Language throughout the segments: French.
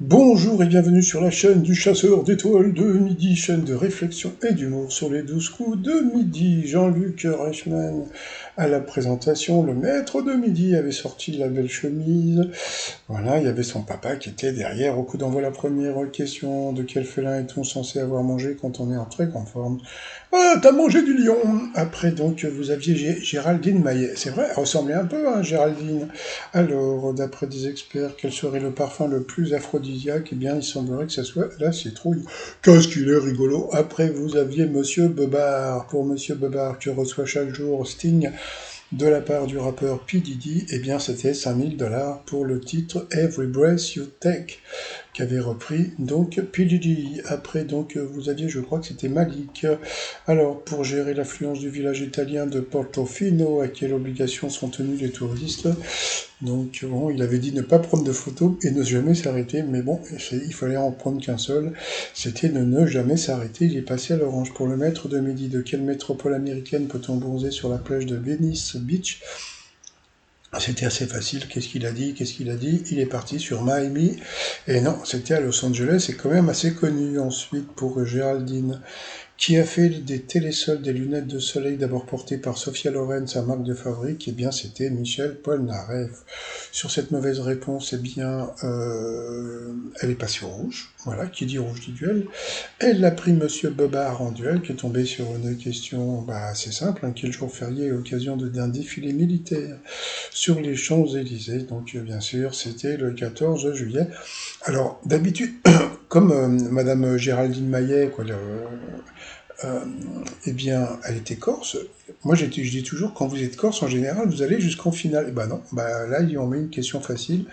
Bonjour et bienvenue sur la chaîne du chasseur d'étoiles de midi, chaîne de réflexion et d'humour sur les 12 coups de midi. Jean-Luc Reichmann à la présentation, le maître de midi avait sorti de la belle chemise. Voilà, il y avait son papa qui était derrière. Au coup d'envoi, la première question: de quel félin est-on censé avoir mangé quand on est en très grande forme? Ah, t'as mangé du lion! Après, donc, vous aviez Géraldine Maillet. C'est vrai, elle ressemblait un peu à Géraldine. Alors, d'après des experts, quel serait le parfum le plus aphrodisiaque? Eh bien, il semblerait que ça soit la citrouille. Qu'est-ce qu'il est rigolo! Après, vous aviez Monsieur Bebard. Pour Monsieur Bebard, qui reçoit chaque jour Sting de la part du rappeur P. Diddy, eh bien, c'était 5 000 $ pour le titre Every Breath You Take, qu'avait repris donc P. Diddy. Après, donc, vous aviez, je crois que c'était Malik. Alors, pour gérer l'affluence du village italien de Portofino, à quelle obligation sont tenus les touristes? Donc, bon, il avait dit ne pas prendre de photos et ne jamais s'arrêter, mais bon, il fallait en prendre qu'un seul. C'était ne jamais s'arrêter. Il est passé à l'orange. Pour le maître de midi, de quelle métropole américaine peut-on bronzer sur la plage de Venice Beach? C'était assez facile. Qu'est-ce qu'il a dit? Qu'est-ce qu'il a dit? Il est parti sur Miami. Et non, c'était à Los Angeles. C'est quand même assez connu. Ensuite, pour Géraldine, qui a fait des télésols, des lunettes de soleil d'abord portées par Sophia Loren, sa marque de fabrique? Eh bien, c'était Michel Polnareff. Sur cette mauvaise réponse, eh bien, elle est passée au rouge. Voilà, qui dit rouge dit duel. Elle a pris Monsieur Bobard en duel, qui est tombé sur une question assez simple. Quel jour férié à l'occasion d'un défilé militaire sur les Champs-Élysées? Donc, bien sûr, c'était le 14 juillet. Alors, d'habitude, comme Madame Géraldine Maillet, quoi, euh, eh bien, elle était corse. Moi, je dis toujours, quand vous êtes corse, en général, vous allez jusqu'en finale. Et ben non, là, ils ont mis une question facile.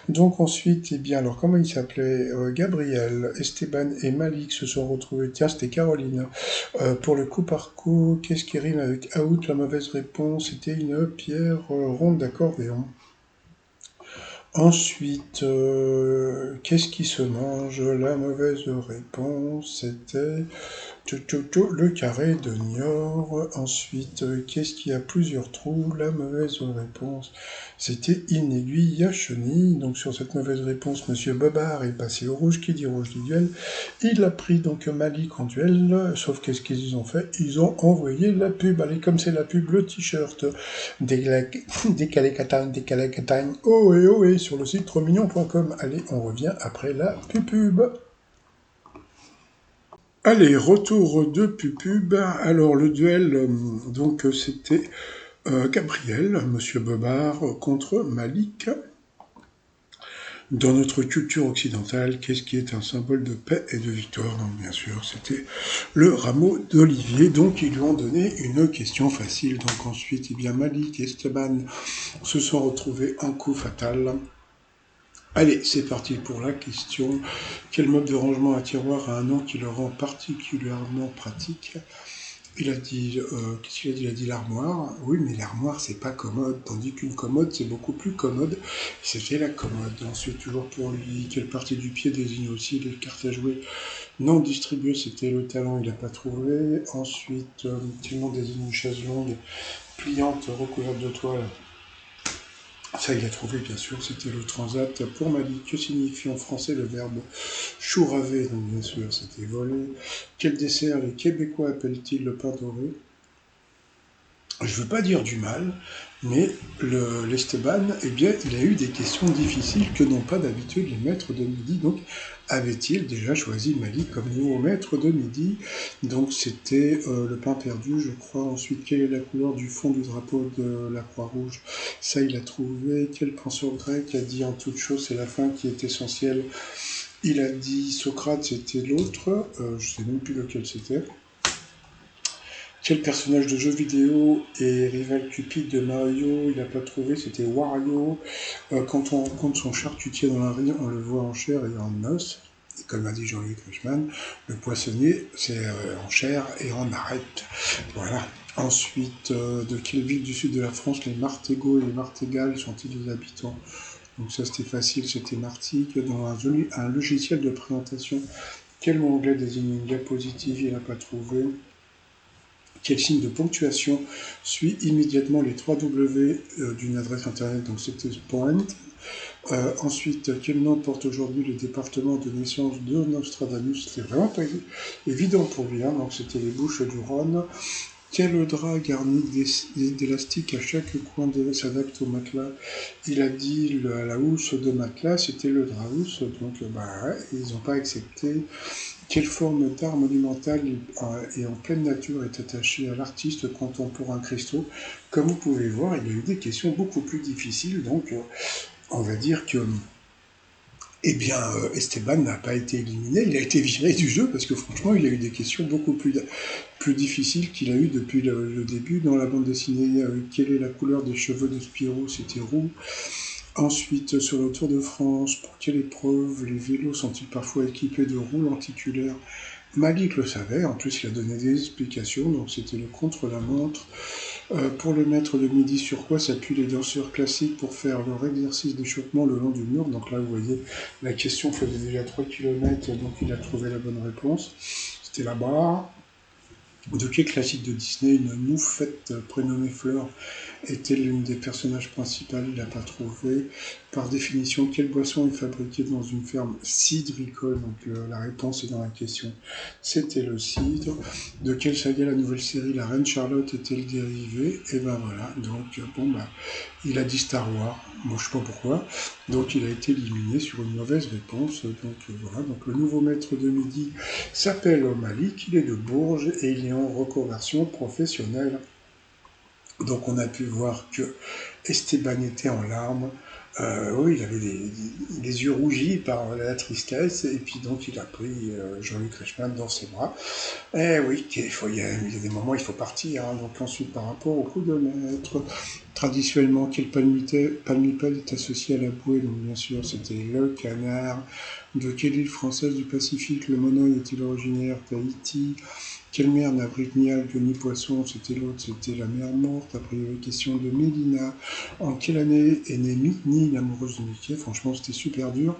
Donc ensuite, eh bien, alors comment il s'appelait? Gabriel, Esteban et Malik se sont retrouvés. Tiens, c'était Caroline. Pour le coup par coup, qu'est-ce qui rime avec out? La mauvaise réponse, c'était une pierre ronde d'accordéon. Ensuite, qu'est-ce qui se mange? La mauvaise réponse, c'était le carré de Niort. Ensuite, qu'est-ce qui a plusieurs trous? La mauvaise réponse, c'était une aiguille à chenille. Donc sur cette mauvaise réponse, Monsieur Bobard est passé au rouge. Qui dit rouge du duel? Il a pris donc Malik en duel. Sauf qu'est-ce qu'ils ont fait? Ils ont envoyé la pub. Allez, comme c'est la pub, le t-shirt. Décalé catagne, oh et sur le site trosmignon.com. Allez, on revient après la pub. Allez, retour de Pupub. Alors, le duel, c'était Gabriel, Monsieur Bobard, contre Malik. Dans notre culture occidentale, qu'est-ce qui est un symbole de paix et de victoire? Donc, bien sûr, c'était le rameau d'olivier. Donc, ils lui ont donné une question facile. Donc, ensuite, eh bien, Malik et Esteban se sont retrouvés en coup fatal. Allez, c'est parti pour la question. Quel mode de rangement à tiroir a un nom qui le rend particulièrement pratique? Il a dit, qu'est-ce qu'il a dit? Il a dit l'armoire. Oui, mais l'armoire, c'est pas commode, tandis qu'une commode, c'est beaucoup plus commode. C'était la commode. Ensuite, toujours pour lui, quelle partie du pied désigne aussi les cartes à jouer non distribuées? C'était le talon, il n'a pas trouvé. Ensuite, quel nom désigne une chaise longue, pliante, recouverte de toile? Ça, il a trouvé, bien sûr, c'était le transat. Pour Mali, que signifie en français le verbe chouraver? Donc, bien sûr, c'était voler. Quel dessert les Québécois appellent-ils le pain doré? Je ne veux pas dire du mal, mais l'Esteban, eh bien, il a eu des questions difficiles que n'ont pas d'habitude les maîtres de midi. Donc, avait-il déjà choisi Mali comme nouveau maître de midi? Donc, c'était le pain perdu, je crois. Ensuite, quelle est la couleur du fond du drapeau de la Croix-Rouge? Ça, il a trouvé. Quel penseur grec a dit en toute chose, c'est la fin qui est essentielle? Il a dit Socrate, c'était l'autre. Je ne sais même plus lequel c'était. Quel personnage de jeu vidéo est rival cupide de Mario? Il n'a pas trouvé, c'était Wario. Quand on rencontre son charcutier dans la rue, on le voit en chair et en os. Et comme a dit Jean-Luc Reichmann, le poissonnier, c'est en chair et en arête. Voilà. Ensuite, de quelle ville du sud de la France les Martégots et les Martégales sont-ils les habitants? Donc ça, c'était facile, c'était Martigues. Dans un logiciel de présentation, quel mot anglais désigne une diapositive? Il n'a pas trouvé. Quel signe de ponctuation suit immédiatement les 3 W d'une adresse internet? Donc c'était point. Ensuite, quel nom porte aujourd'hui le département de naissance de Nostradamus? C'était vraiment pas évident pour lui, hein, donc c'était les Bouches du Rhône. Quel drap garni d'élastique à chaque coin s'adapte au matelas? Il a dit la housse de matelas, c'était le drap housse, donc ouais, ils n'ont pas accepté. Quelle forme d'art monumental et en pleine nature est attachée à l'artiste contemporain Christo? Comme vous pouvez voir, il y a eu des questions beaucoup plus difficiles, donc on va dire que Esteban n'a pas été éliminé, il a été viré du jeu parce que franchement, il a eu des questions beaucoup plus difficiles qu'il a eu depuis le début. Dans la bande dessinée, quelle est la couleur des cheveux de Spirou? C'était roux. Ensuite, sur le Tour de France, pour quelle épreuve les vélos sont-ils parfois équipés de roues lenticulaires? Malik le savait, en plus il a donné des explications, donc c'était le contre-la-montre. Pour le maître de midi, sur quoi s'appuient les danseurs classiques pour faire leur exercice d'échauffement le long du mur? Donc là, vous voyez, la question faisait déjà 3 km, donc il a trouvé la bonne réponse. C'était la barre. De quel classique de Disney une moufette prénommée Fleur est-elle l'une des personnages principaux? Il n'a pas trouvé. Par définition, quelle boisson est fabriquée dans une ferme cidricole? Donc la réponse est dans la question. C'était le cidre. De quelle saga la nouvelle série La Reine Charlotte est-elle dérivée? Et ben voilà. Donc il a dit Star Wars. Bon, je sais pas pourquoi. Donc il a été éliminé sur une mauvaise réponse. Donc voilà. Donc le nouveau maître de midi s'appelle Malik. Il est de Bourges et il est en reconversion professionnelle. Donc on a pu voir que Esteban était en larmes. Oui, il avait les yeux rougis par la tristesse, et puis donc il a pris Jean-Luc Reichmann dans ses bras. Eh oui, il y a des moments où il faut partir. Hein. Donc ensuite, par rapport au coup de maître, traditionnellement, quel palmipède est associé à la bouée? Donc bien sûr, c'était le canard. De quelle île française du Pacifique le monoï est-il originaire? Tahiti. Quelle mer n'abrite ni algues ni poissons? C'était l'autre, c'était la mer morte. Après, il y avait question de Mélina. En quelle année est née Mitni, l'amoureuse de Mickey? Franchement, c'était super dur.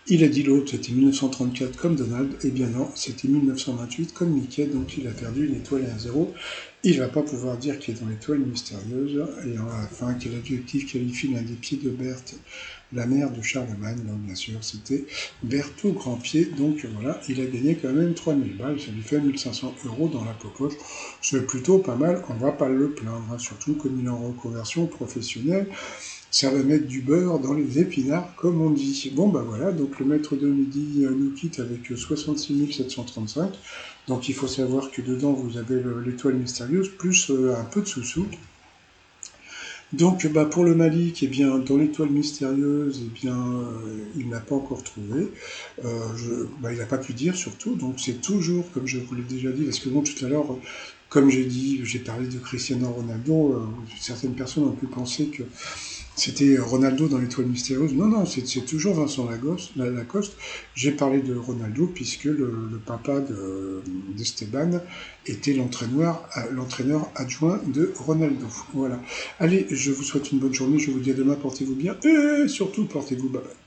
Il a dit l'autre, c'était 1934 comme Donald. Eh bien non, c'était 1928 comme Mickey, donc il a perdu une étoile et un zéro. Il va pas pouvoir dire qu'il est dans l'étoile mystérieuse. Et à la fin, quel adjectif qualifie l'un des pieds de Berthe, la mère de Charlemagne? Donc bien sûr, c'était Berthaud Grandpied. Donc voilà, il a gagné quand même 3000 balles, ça lui fait 1500 euros dans la poche. C'est plutôt pas mal, on va pas le plaindre, hein, surtout comme il est en reconversion professionnelle. Ça va mettre du beurre dans les épinards, comme on dit. Bon, bah voilà, donc le maître de midi nous quitte avec 66 735. Donc il faut savoir que dedans, vous avez l'étoile mystérieuse, plus un peu de sous-sous. Donc pour le Malik, eh bien, dans l'étoile mystérieuse, eh bien, il n'a pas encore trouvé. Il n'a pas pu dire surtout, donc c'est toujours, comme je vous l'ai déjà dit, parce que bon, tout à l'heure, comme j'ai dit, j'ai parlé de Cristiano Ronaldo, certaines personnes ont pu penser que c'était Ronaldo dans l'étoile mystérieuse. Non, non, c'est toujours Vincent Lacoste. J'ai parlé de Ronaldo puisque le papa d'Esteban était l'entraîneur adjoint de Ronaldo. Voilà. Allez, je vous souhaite une bonne journée. Je vous dis à demain. Portez-vous bien et surtout portez-vous. Bye bye.